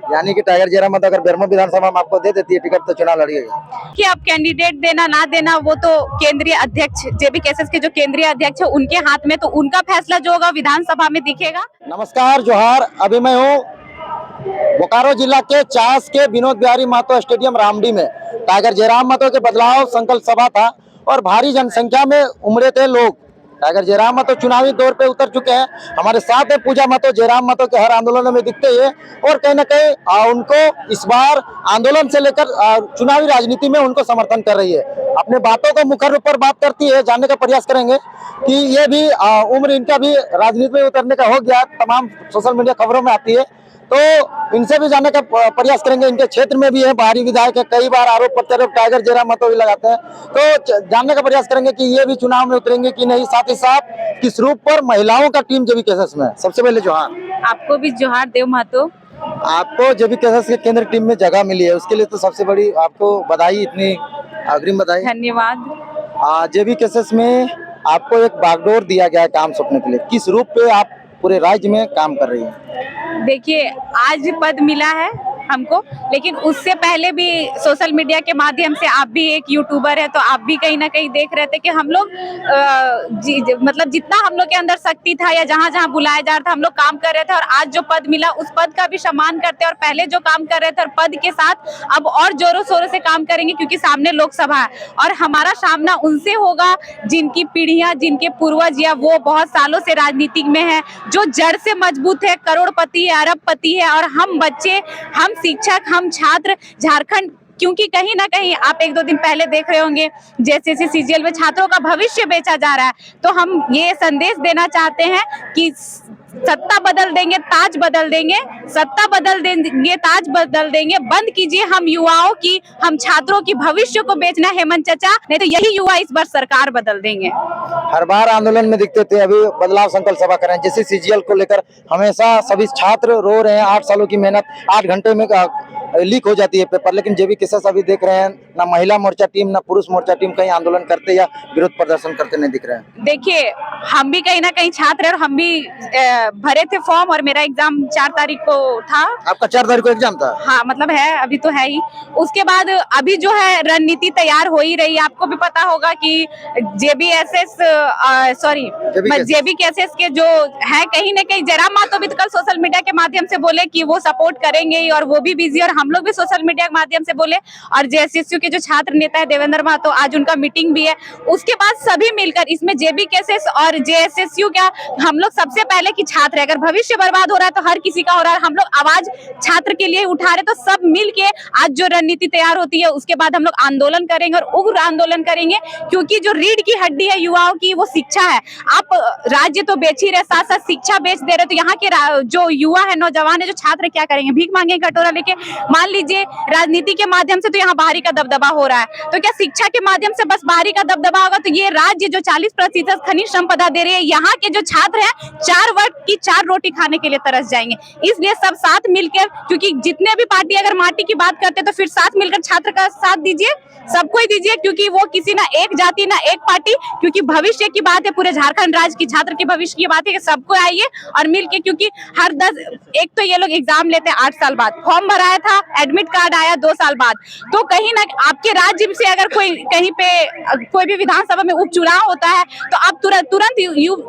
यानी कि टाइगर जयराम मतो अगर बेरमो विधानसभा में आपको दे देती है टिकट तो चुनाव लड़िएगा। कि अब कैंडिडेट देना ना देना वो तो केंद्रीय अध्यक्ष जेबी केसेस के जो केंद्रीय अध्यक्ष है उनके हाथ में, तो उनका फैसला जो होगा विधानसभा में दिखेगा। नमस्कार, जोहार। अभी मैं हूँ बोकारो जिला के चास के विनोद बिहारी महतो स्टेडियम रामडी में। टाइगर जयराम महतो के बदलाव संकल्प सभा था और भारी जनसंख्या में उमड़े थे लोग। टाइगर जयराम महतो चुनावी दौर पे उतर चुके हैं। हमारे साथ है पूजा महतो, जयराम महतो के हर आंदोलनों में दिखते हैं और कहीं ना कहीं उनको इस बार आंदोलन से लेकर चुनावी राजनीति में उनको समर्थन कर रही है। अपने बातों को मुखर रूप पर बात करती है, जानने का प्रयास करेंगे कि ये भी उम्र इनका भी राजनीति में उतरने का हो गया, तमाम सोशल मीडिया खबरों में आती है, तो इनसे भी जानने का प्रयास करेंगे। इनके क्षेत्र में भी है, बाहरी विधायक है, कई बार आरोप प्रत्यारोप टाइगर जयराम महतो भी लगाते हैं, तो जानने का प्रयास करेंगे कि ये भी चुनाव में उतरेंगे कि नहीं। साथ ही साथ किस रूप पर महिलाओं का टीम जेबी केसेस में। सबसे पहले जोहार। आपको भी जोहार देव महतो। आपको जेबी केसेस के केंद्र टीम में जगह मिली है, उसके लिए तो सबसे बड़ी आपको बधाई, इतनी अग्रिम बधाई। धन्यवाद। जेबी केसेस में आपको एक बागडोर दिया गया है काम सौंपने के लिए, किस रूप पे आप पूरे राज्य में काम कर रही है? देखिए, आज पद मिला है हमको, लेकिन उससे पहले भी सोशल मीडिया के माध्यम से आप भी एक यूट्यूबर है, तो आप भी कहीं ना कहीं देख रहे थे कि हम लोग मतलब जितना हम लोग के अंदर शक्ति था या जहां जहां बुलाया जा रहा था हम लोग काम कर रहे थे। और आज जो पद मिला उस पद का भी सम्मान करते हैं और पहले जो काम कर रहे थे और पद के साथ अब और जोरों शोरों से काम करेंगे, क्योंकि सामने लोकसभा है और हमारा सामना उनसे होगा जिनकी पीढ़ियां, जिनके पूर्वज या वो बहुत सालों से राजनीति में है, जो जड़ से मजबूत है, करोड़पति है, अरबपति है। और हम बच्चे, हम शिक्षक, हम छात्र झारखंड, क्योंकि कहीं ना कहीं आप एक दो दिन पहले देख रहे होंगे जैसे सीजीएल में छात्रों का भविष्य बेचा जा रहा है, तो हम ये संदेश देना चाहते हैं कि सत्ता बदल देंगे, ताज बदल देंगे, सत्ता बदल देंगे, ताज बदल देंगे। बंद कीजिए हम युवाओं की, हम छात्रों की भविष्य को बेचना हेमंत चाचा, नहीं तो यही युवा इस बार सरकार बदल देंगे। हर बार आंदोलन में दिखते थे, अभी बदलाव संकल्प सभा करें, जैसे सीजीएल को लेकर हमेशा सभी छात्र रो रहे हैं। 8 सालों की मेहनत 8 घंटे में लीक हो जाती है पेपर, लेकिन जेबी केसेस अभी देख रहे हैं ना महिला मोर्चा टीम ना पुरुष मोर्चा टीम कहीं आंदोलन करते या विरोध प्रदर्शन करते नहीं दिख रहे हैं। देखिए, हम भी कहीं ना कहीं छात्र है और हम भी भरे थे फॉर्म और मेरा एग्जाम 4 तारीख को था। आपका 4 तारीख को एग्जाम था? हाँ, मतलब है, अभी तो है ही। उसके बाद अभी जो है रणनीति तैयार हो ही रही है। आपको भी पता होगा कि जेबी केसेस के जो है, कहीं ना कहीं जयराम महतो भी तो कल सोशल मीडिया के माध्यम से बोले कि वो सपोर्ट करेंगे ही, और वो भी बिजी, और हम लोग भी सोशल मीडिया के माध्यम से बोले। और जेएसएसयू के जो छात्र नेता है देवेंद्र महतो, आज उनका मीटिंग भी है। उसके बाद सभी मिलकर इसमें जेबी केसेस और जेएसएसयू क्या, हम लोग सबसे पहले की छात्र है, अगर भविष्य बर्बाद हो रहा है तो हर किसी का हो रहा है, हम लोग आवाज छात्र के लिए उठा रहे, तो सब मिल के आज जो रणनीति तैयार होती है उसके बाद हम लोग आंदोलन करेंगे और उग्र आंदोलन करेंगे। क्योंकि जो रीढ़ की हड्डी है युवाओं की वो शिक्षा है। आप राज्य तो बेच ही रहे, साथ साथ शिक्षा बेच दे रहे, तो यहाँ के जो युवा है, नौजवान है, जो छात्र क्या करेंगे? भीख मांगेंगे कटोरा लेके? मान लीजिए राजनीति के माध्यम से तो यहाँ बाहरी का दबदबा हो रहा है, तो क्या शिक्षा के माध्यम से बस बाहरी का दबदबा होगा? तो ये राज्य जो 40% खनिज संपदा दे रही है, यहाँ के जो छात्र हैं 4 वक्त की 4 रोटी खाने के लिए तरस जाएंगे। इसलिए सब साथ मिलकर, क्योंकि जितने भी पार्टी अगर माटी की बात करते तो फिर साथ मिलकर छात्र का साथ दीजिए, सबको ही दीजिए, क्योंकि वो किसी ना एक जाति ना एक पार्टी, क्योंकि भविष्य की बात है, पूरे झारखंड राज्य की छात्र के भविष्य की बात है कि सबको आइए और मिलके, क्योंकि हर 10 एक तो ये लोग एग्जाम लेते हैं 8 साल बाद, फॉर्म भराया था, एडमिट कार्ड आया 2 साल बाद, तो कहीं ना आपके राज्य से अगर कोई कहीं पे कोई भी विधानसभा में उपचुनाव होता है तो आप तुरंत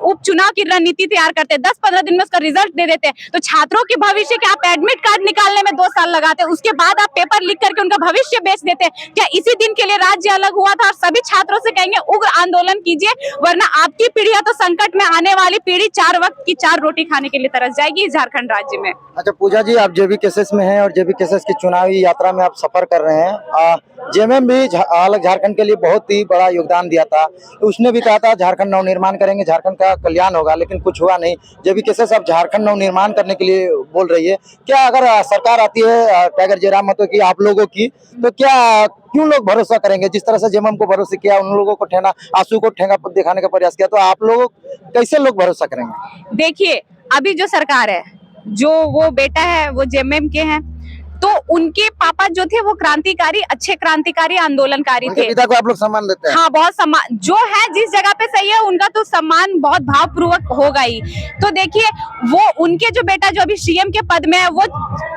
उपचुनाव की रणनीति तैयार करते हैं, 10-15 दिन में उसका रिजल्ट दे देते हैं। तो छात्रों के भविष्य के आप एडमिट कार्ड निकालने में 2 साल लगाते हैं, उसके बाद आप पेपर लिख करके उनका भविष्य बेच देते हैं। क्या इसी दिन के लिए राज्य अलग हुआ था? और सभी छात्रों से कहेंगे उग्र आंदोलन कीजिए, वरना आपकी पीढ़ियां तो संकट में, आने वाली पीढ़ी 4 वक्त की 4 रोटी खाने के लिए तरस जाएगी इस झारखंड राज्य में। अच्छा पूजा जी, आप जेबी केसेस में हैं और जेबी केसेस की चुनावी यात्रा में आप सफर कर रहे हैं। जेएमएम भी अलग झारखंड के लिए बहुत ही बड़ा योगदान दिया था, उसने भी कहा था झारखंड नवनिर्माण करेंगे, झारखंड का कल्याण होगा, लेकिन कुछ हुआ नहीं। जेबी केसेस अब झारखंड नवनिर्माण करने के लिए बोल रही है। क्या अगर सरकार आती है टाइगर जयराम महतो की, आप लोगों की, तो क्या क्यों लोग भरोसा करेंगे? जिस तरह से जेएमएम को भरोसा किया, उन लोगों को आंसू को ठेंगा दिखाने का प्रयास किया, तो आप लोग कैसे लोग भरोसा करेंगे? देखिए, अभी जो सरकार है, जो वो बेटा है वो जेएमएम के हैं, तो उनके पापा जो थे वो क्रांतिकारी, अच्छे क्रांतिकारी आंदोलनकारी उनके थे। पिता को आप लोग सम्मान देते हैं? हाँ, बहुत सम्मान, जो है जिस जगह पे सही है उनका तो सम्मान बहुत भावपूर्वक होगा ही। तो देखिए, वो उनके जो बेटा जो अभी सीएम के पद में है, वो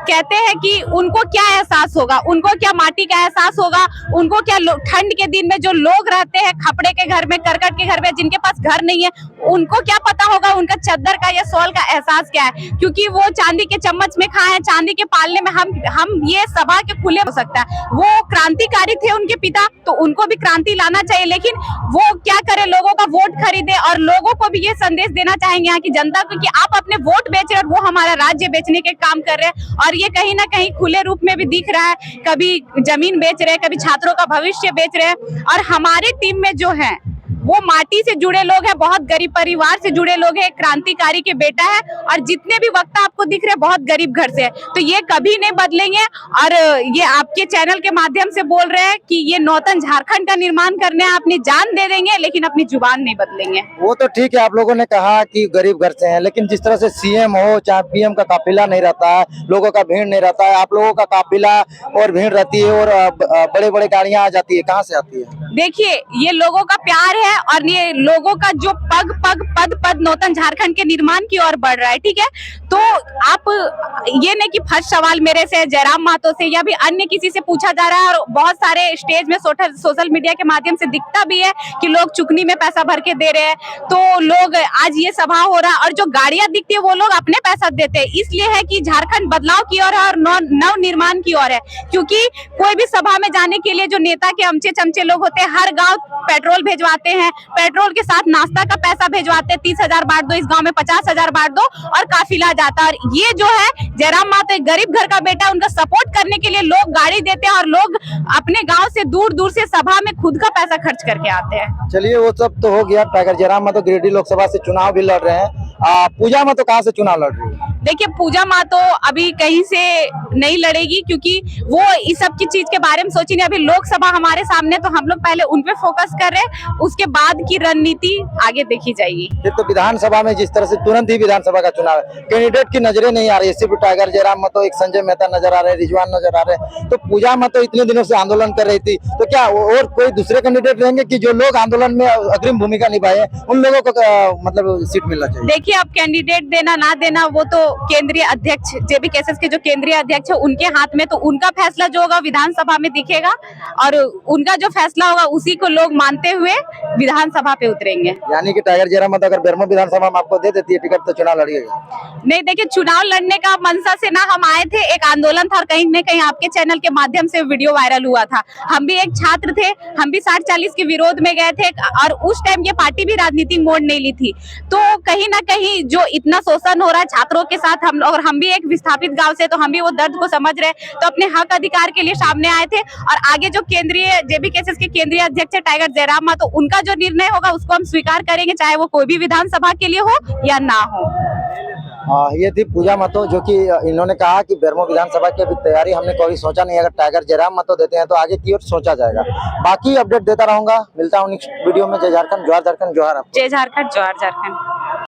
कहते हैं कि उनको क्या एहसास होगा, उनको क्या माटी का एहसास होगा, उनको क्या ठंड के दिन में जो लोग रहते हैं खपड़े के घर में, करकट के घर में, जिनके पास घर नहीं है, उनको क्या पता होगा उनका चद्दर का या शॉल का एहसास क्या है। क्योंकि वो चांदी के चम्मच में खाए हैं, चांदी के पालने में हम ये सभा के खुले हो सकता है। वो क्रांतिकारी थे उनके पिता, तो उनको भी क्रांति लाना चाहिए, लेकिन वो क्या करे, लोगों का वोट खरीदे। और लोगों को भी ये संदेश देना चाहेंगे यहाँ की जनता को कि आप अपने वोट बेच रहे हैं और वो हमारा राज्य बेचने के काम कर रहे हैं। और ये कहीं ना कहीं खुले रूप में भी दिख रहा है, कभी जमीन बेच रहे हैं, कभी छात्रों का भविष्य बेच रहे हैं। और हमारे टीम में जो है वो माटी से जुड़े लोग हैं, बहुत गरीब परिवार से जुड़े लोग हैं, क्रांतिकारी के बेटा है। और जितने भी वक्ता आपको दिख रहे हैं बहुत गरीब घर से है, तो ये कभी नहीं बदलेंगे। और ये आपके चैनल के माध्यम से बोल रहे हैं कि ये नौतन झारखंड का निर्माण करने अपनी जान दे देंगे, लेकिन अपनी जुबान नहीं बदलेंगे। वो तो ठीक है, आप लोगों ने कहा कि गरीब घर से हैं, लेकिन जिस तरह से सीएम हो चाहे पीएम का काफिला नहीं रहता है, लोगों का भीड़ नहीं रहता है, आप लोगों का काफिला और भीड़ रहती है और बड़े बड़े गाड़ियां आ जाती है, कहाँ से आती है? देखिए, ये लोगों का प्यार है और ये लोगों का जो पग पग पद पद नौतन झारखंड के निर्माण की ओर बढ़ रहा है, ठीक है। तो आप ये नहीं कि फर्स्ट सवाल मेरे से, जयराम महतो से या भी अन्य किसी से पूछा जा रहा है, और बहुत सारे स्टेज में सोशल मीडिया के माध्यम से दिखता भी है कि लोग चुकनी में पैसा भर के दे रहे हैं। तो लोग आज ये सभा हो रहा है और जो गाड़ियां दिखती है वो लोग अपने पैसा देते हैं, इसलिए है कि झारखंड बदलाव की ओर है और नव निर्माण की ओर है। क्योंकि कोई भी सभा में जाने के लिए जो नेता के अमचे चमचे लोग होते हैं, हर गांव पेट्रोल भेजवाते हैं, पेट्रोल के साथ नाश्ता का पैसा भेजवाते हैं, 30,000 बांट दो, इस गांव में 50,000 बांट दो, और काफिला जाता है। और ये जो है जयराम महतो एक गरीब घर का बेटा, उनका सपोर्ट करने के लिए लोग गाड़ी देते हैं और लोग अपने गांव से दूर दूर से सभा में खुद का पैसा खर्च करके आते हैं। चलिए, वो सब तो हो गया। टाइगर जयराम महतो गिरिडीह लोकसभा से चुनाव भी लड़ रहे हैं। पूजा महतो कहाँ से चुनाव लड़ रही है? देखिए, पूजा महतो अभी कहीं से नहीं लड़ेगी, क्योंकि वो इस सब की चीज के बारे में सोची नहीं। अभी लोकसभा हमारे सामने, तो हम लोग पहले उन पे फोकस कर रहे हैं, उसके बाद की रणनीति आगे देखी जाएगी। फिर तो विधानसभा में जिस तरह से तुरंत ही विधानसभा का चुनाव है, कैंडिडेट की नजरें नहीं आ रही, सिर्फ टाइगर जयराम महतो, एक संजय मेहता नजर आ रहे हैं, रिजवान नजर आ रहे हैं। तो पूजा महतो इतने दिनों से आंदोलन कर रही थी, तो क्या और कोई दूसरे कैंडिडेट रहेंगे कि जो लोग आंदोलन में अग्रिम भूमिका निभाए, उन लोगों को मतलब सीट मिलना चाहिए? देखिए, अब कैंडिडेट देना ना देना वो तो केंद्रीय अध्यक्ष जेबी केसेस के जो केंद्रीय अध्यक्ष है उनके हाथ में, तो उनका फैसला जो होगा विधानसभा में दिखेगा, और उनका जो फैसला होगा उसी को लोग मानते हुए विधानसभा पे उतरेंगे। यानी कि टाइगर जयराम महतो अगर बेरमो विधानसभा में आपको दे देती है टिकट, तो चुनाव लड़िएगा? नहीं, देखिए, चुनाव लड़ने का मंशा से ना हम आए थे, एक आंदोलन था और कहीं न कहीं आपके चैनल के माध्यम से वीडियो वायरल हुआ था। हम भी एक छात्र थे, हम भी 60-40 के विरोध में गए थे, और उस टाइम ये पार्टी भी राजनीतिक मोड़ नहीं ली थी। तो कहीं ना कहीं जो इतना शोषण हो रहा है छात्रों के साथ, हम भी एक विस्थापित गांव से, तो हम भी वो दर्द को समझ रहे, तो अपने हक अधिकार के लिए सामने आए थे। और आगे जो केंद्रीय जेबी केसेस के केंद्रीय अध्यक्ष है टाइगर जयराम महतो, उनका जो निर्णय होगा उसको हम स्वीकार करेंगे, चाहे वो कोई भी विधानसभा के लिए हो या ना हो। ये थी पूजा महतो, जो कि इन्होंने कहा कि बेरमो विधानसभा की अभी तैयारी हमने कभी सोचा नहीं, अगर टाइगर जयराम महतो देते हैं तो आगे की ओर सोचा जाएगा। बाकी अपडेट देता रहूंगा, मिलता हूँ नेक्स्ट वीडियो में। जय झारखंड, जोहार झारखंड, जोहार आपको। जय झारखंड, जोहार झारखंड।